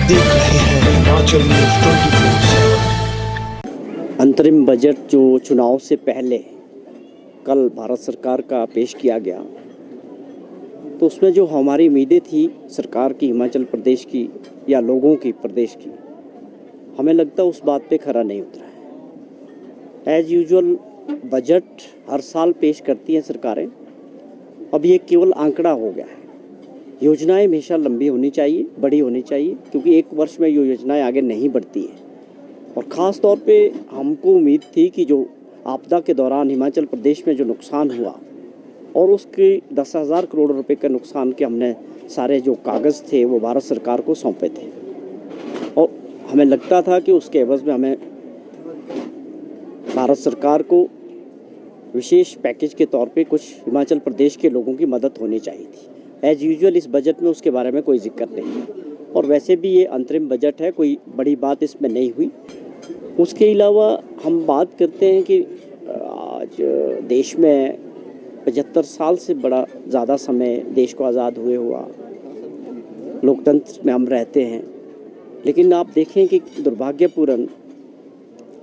देख रहे हैं हिमाचल न्यूज 24/7। अंतरिम बजट जो चुनाव से पहले कल भारत सरकार का पेश किया गया, तो उसमें जो हमारी उम्मीदें थी सरकार की, हिमाचल प्रदेश की या लोगों की प्रदेश की, हमें लगता उस बात पे खरा नहीं उतरा है। एज यूजुअल बजट हर साल पेश करती हैं सरकारें, अब ये केवल आंकड़ा हो गया है। योजनाएं हमेशा लंबी होनी चाहिए, बड़ी होनी चाहिए, क्योंकि एक वर्ष में ये योजनाएं आगे नहीं बढ़ती हैं। और ख़ास तौर पे हमको उम्मीद थी कि जो आपदा के दौरान हिमाचल प्रदेश में जो नुकसान हुआ और उसके 10,000 करोड़ रुपए के नुकसान के हमने सारे जो कागज़ थे वो भारत सरकार को सौंपे थे, और हमें लगता था कि उसके एवज़ में हमें भारत सरकार को विशेष पैकेज के तौर पे कुछ हिमाचल प्रदेश के लोगों की मदद होनी चाहिए थी। एज यूजुअल इस बजट में उसके बारे में कोई जिक्र नहीं है, और वैसे भी ये अंतरिम बजट है, कोई बड़ी बात इसमें नहीं हुई। उसके अलावा हम बात करते हैं कि आज देश में 75 साल से बड़ा ज़्यादा समय देश को आज़ाद हुए हुआ लोकतंत्र में हम रहते हैं, लेकिन आप देखें कि दुर्भाग्यपूर्ण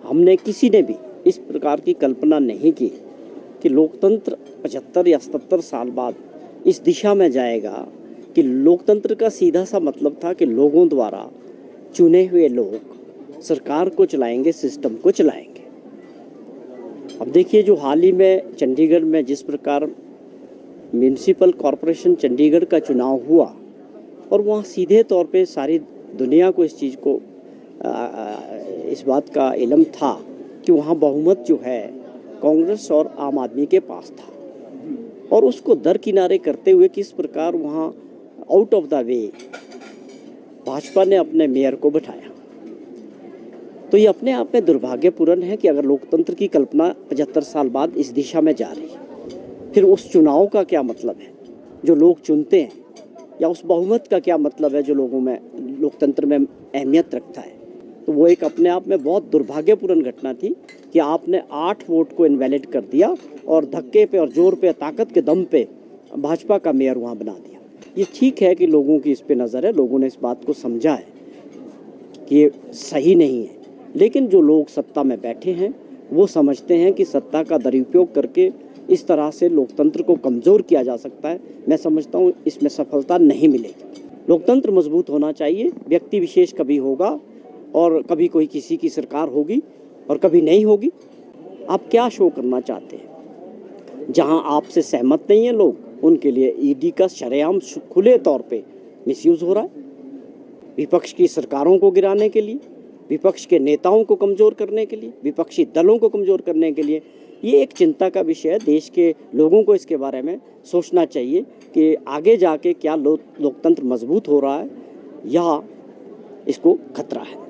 हमने किसी ने भी इस प्रकार की कल्पना नहीं की कि लोकतंत्र 75 या 77 साल बाद इस दिशा में जाएगा कि लोकतंत्र का सीधा सा मतलब था कि लोगों द्वारा चुने हुए लोग सरकार को चलाएंगे, सिस्टम को चलाएंगे। अब देखिए, जो हाल ही में चंडीगढ़ में जिस प्रकार म्यूनिसिपल कॉरपोरेशन चंडीगढ़ का चुनाव हुआ, और वहाँ सीधे तौर पे सारी दुनिया को इस चीज़ को इस बात का इल्म था कि वहाँ बहुमत जो है कांग्रेस और आम आदमी के पास था, और उसको दरकिनारे करते हुए किस प्रकार वहाँ out of the way Bhajpa ने अपने मेयर को बैठाया। तो ये अपने आप में दुर्भाग्यपूर्ण है कि अगर लोकतंत्र की कल्पना 75 साल बाद इस दिशा में जा रही है, फिर उस चुनाव का क्या मतलब है जो लोग चुनते हैं, या उस बहुमत का क्या मतलब है जो लोगों में लोकतंत्र में अहमियत रखता है। तो वो एक अपने आप में बहुत दुर्भाग्यपूर्ण घटना थी कि आपने 8 वोट को इनवैलिड कर दिया और धक्के पे और जोर पे, ताकत के दम पे भाजपा का मेयर वहाँ बना दिया। ये ठीक है कि लोगों की इस पे नज़र है, लोगों ने इस बात को समझा है कि ये सही नहीं है, लेकिन जो लोग सत्ता में बैठे हैं वो समझते हैं कि सत्ता का दुरुपयोग करके इस तरह से लोकतंत्र को कमज़ोर किया जा सकता है। मैं समझता हूँ इसमें सफलता नहीं मिलेगी। लोकतंत्र मजबूत होना चाहिए। व्यक्ति विशेष कभी होगा और कभी कोई किसी की सरकार होगी और कभी नहीं होगी। आप क्या शो करना चाहते हैं? जहां आपसे सहमत नहीं है लोग, उनके लिए ईडी का शरेआम खुले तौर पे मिसयूज़ हो रहा है, विपक्ष की सरकारों को गिराने के लिए, विपक्ष के नेताओं को कमज़ोर करने के लिए, विपक्षी दलों को कमज़ोर करने के लिए। ये एक चिंता का विषय है। देश के लोगों को इसके बारे में सोचना चाहिए कि आगे जाके क्या लोकतंत्र मजबूत हो रहा है या इसको खतरा है।